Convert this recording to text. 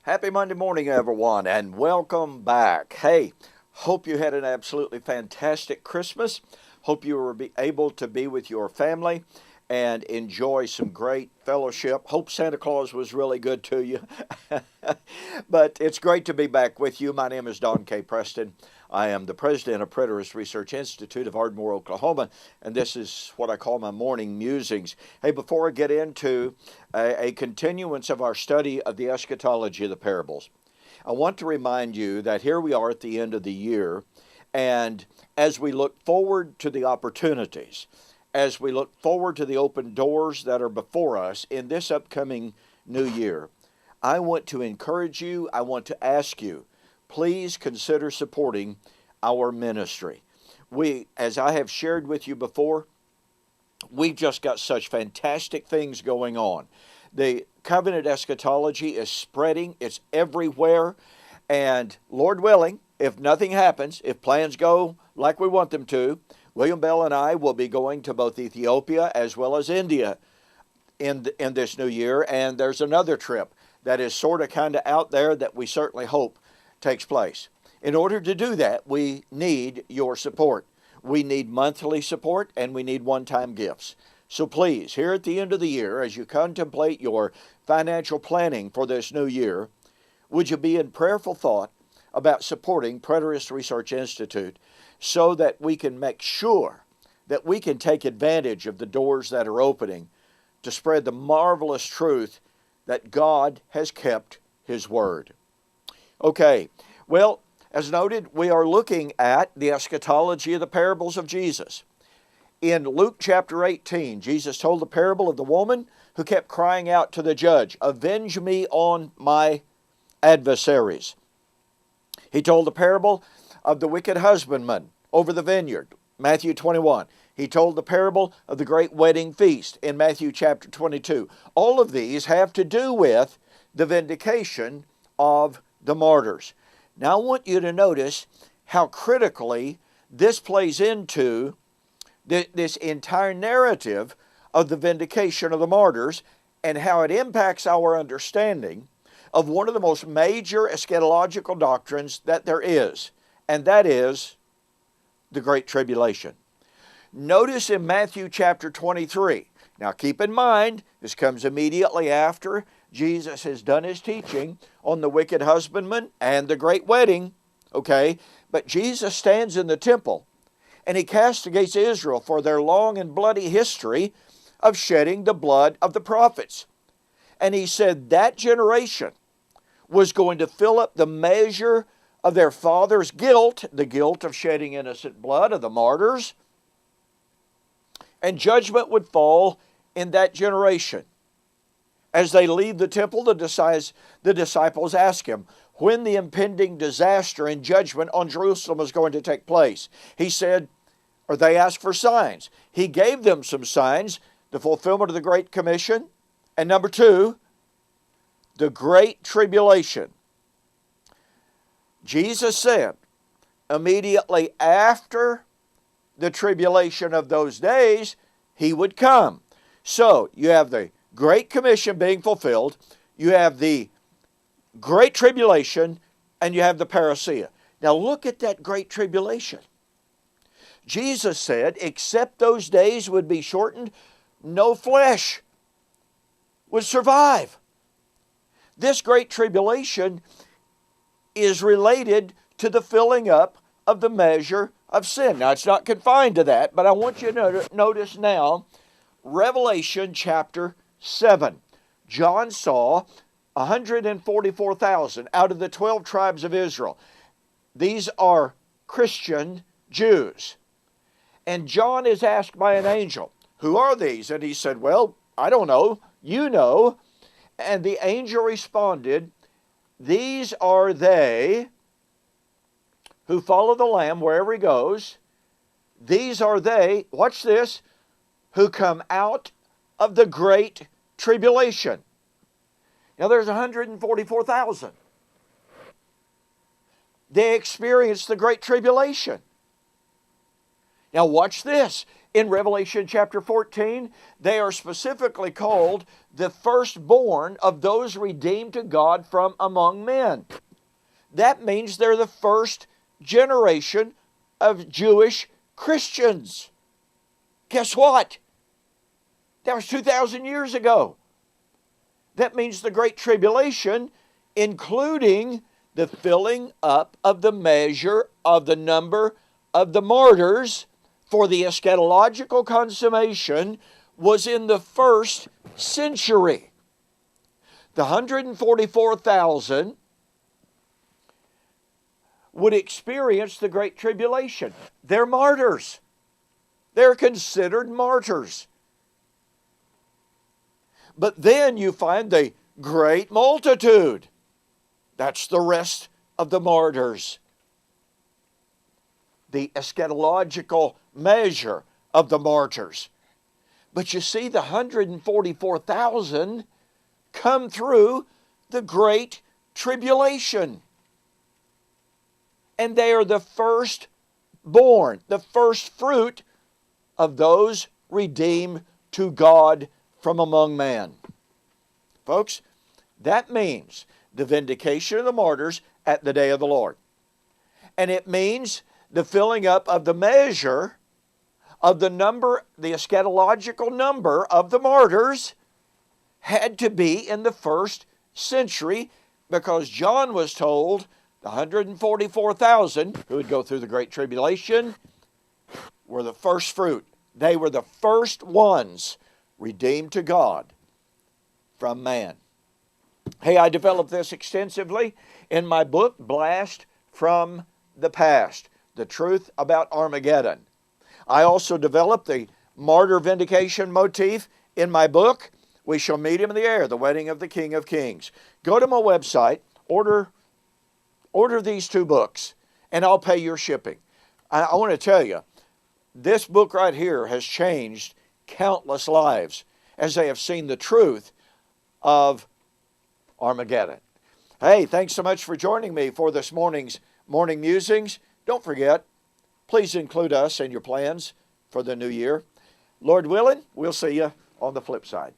Happy Monday morning, everyone, and welcome back. Hey, hope you had an absolutely fantastic Christmas. Hope you were able to be with your family and enjoy some great fellowship. Hope Santa Claus was really good to you. But it's great to be back with you. My name is Don K. Preston. I am the president of Preterist Research Institute of Ardmore, Oklahoma, and this is what I call my morning musings. Hey, before I get into a continuance of our study of the eschatology of the parables, I want to remind you that here we are at the end of the year, and as we look forward to the opportunities, as we look forward to the open doors that are before us in this upcoming new year, I want to encourage you, I want to ask you, please consider supporting our ministry. We, as I have shared with you before, we've just got such fantastic things going on. The covenant eschatology is spreading, it's everywhere, and Lord willing, if nothing happens, if plans go like we want them to, William Bell and I will be going to both Ethiopia as well as India in this new year, and there's another trip that is sort of kind of out there that we certainly hope takes place. In order to do that, we need your support. We need monthly support and we need one-time gifts. So please, here at the end of the year, as you contemplate your financial planning for this new year, would you be in prayerful thought about supporting Preterist Research Institute so that we can make sure that we can take advantage of the doors that are opening to spread the marvelous truth that God has kept His Word. Okay, well, as noted, we are looking at the eschatology of the parables of Jesus. In Luke chapter 18, Jesus told the parable of the woman who kept crying out to the judge, "Avenge me on my adversaries." He told the parable of the wicked husbandman over the vineyard, Matthew 21. He told the parable of the great wedding feast in Matthew chapter 22. All of these have to do with the vindication of the martyrs. Now I want you to notice how critically this plays into this entire narrative of the vindication of the martyrs and how it impacts our understanding of one of the most major eschatological doctrines that there is, and that is the Great Tribulation. Notice in Matthew chapter 23, now keep in mind, this comes immediately after Jesus has done His teaching on the wicked husbandman and the great wedding, okay? But Jesus stands in the temple and He castigates Israel for their long and bloody history of shedding the blood of the prophets. And He said that generation was going to fill up the measure of their father's guilt, the guilt of shedding innocent blood of the martyrs, and judgment would fall in that generation. As they leave the temple, the disciples ask Him when the impending disaster and judgment on Jerusalem is going to take place. He said, or they asked for signs. He gave them some signs, the fulfillment of the Great Commission, and number two, the Great Tribulation. Jesus said, immediately after the tribulation of those days, He would come. So, you have the Great Commission being fulfilled, you have the Great Tribulation, and you have the parousia. Now look at that Great Tribulation. Jesus said, except those days would be shortened, no flesh would survive. This Great Tribulation is related to the filling up of the measure of sin. Now it's not confined to that, but I want you to notice now, Revelation chapter 7. John saw 144,000 out of the 12 tribes of Israel. These are Christian Jews. And John is asked by an angel, who are these? And he said, well, I don't know. You know. And the angel responded, these are they who follow the Lamb wherever He goes. These are they, watch this, who come out of the Great Tribulation. Now there's 144,000. They experienced the Great Tribulation. Now watch this. In Revelation chapter 14, they are specifically called the firstborn of those redeemed to God from among men. That means they're the first generation of Jewish Christians. Guess what? That was 2,000 years ago. That means the Great Tribulation, including the filling up of the measure of the number of the martyrs for the eschatological consummation, was in the first century. The 144,000 would experience the Great Tribulation. They're martyrs. They're considered martyrs. But then you find the great multitude. That's the rest of the martyrs. The eschatological measure of the martyrs. But you see, the 144,000 come through the Great Tribulation. And they are the firstborn, the first fruit of those redeemed to God from among men. Folks, that means the vindication of the martyrs at the day of the Lord. And it means the filling up of the measure of the number, the eschatological number of the martyrs had to be in the first century, because John was told the 144,000 who would go through the Great Tribulation were the first fruit. They were the first ones redeemed to God from man. Hey, I developed this extensively in my book, Blast from the Past, The Truth About Armageddon. I also developed the martyr vindication motif in my book, We Shall Meet Him in the Air, The Wedding of the King of Kings. Go to my website, order these two books, and I'll pay your shipping. I want to tell you, this book right here has changed countless lives as they have seen the truth of Armageddon. Hey, thanks so much for joining me for this morning's Morning Musings. Don't forget, please include us in your plans for the new year. Lord willing, we'll see you on the flip side.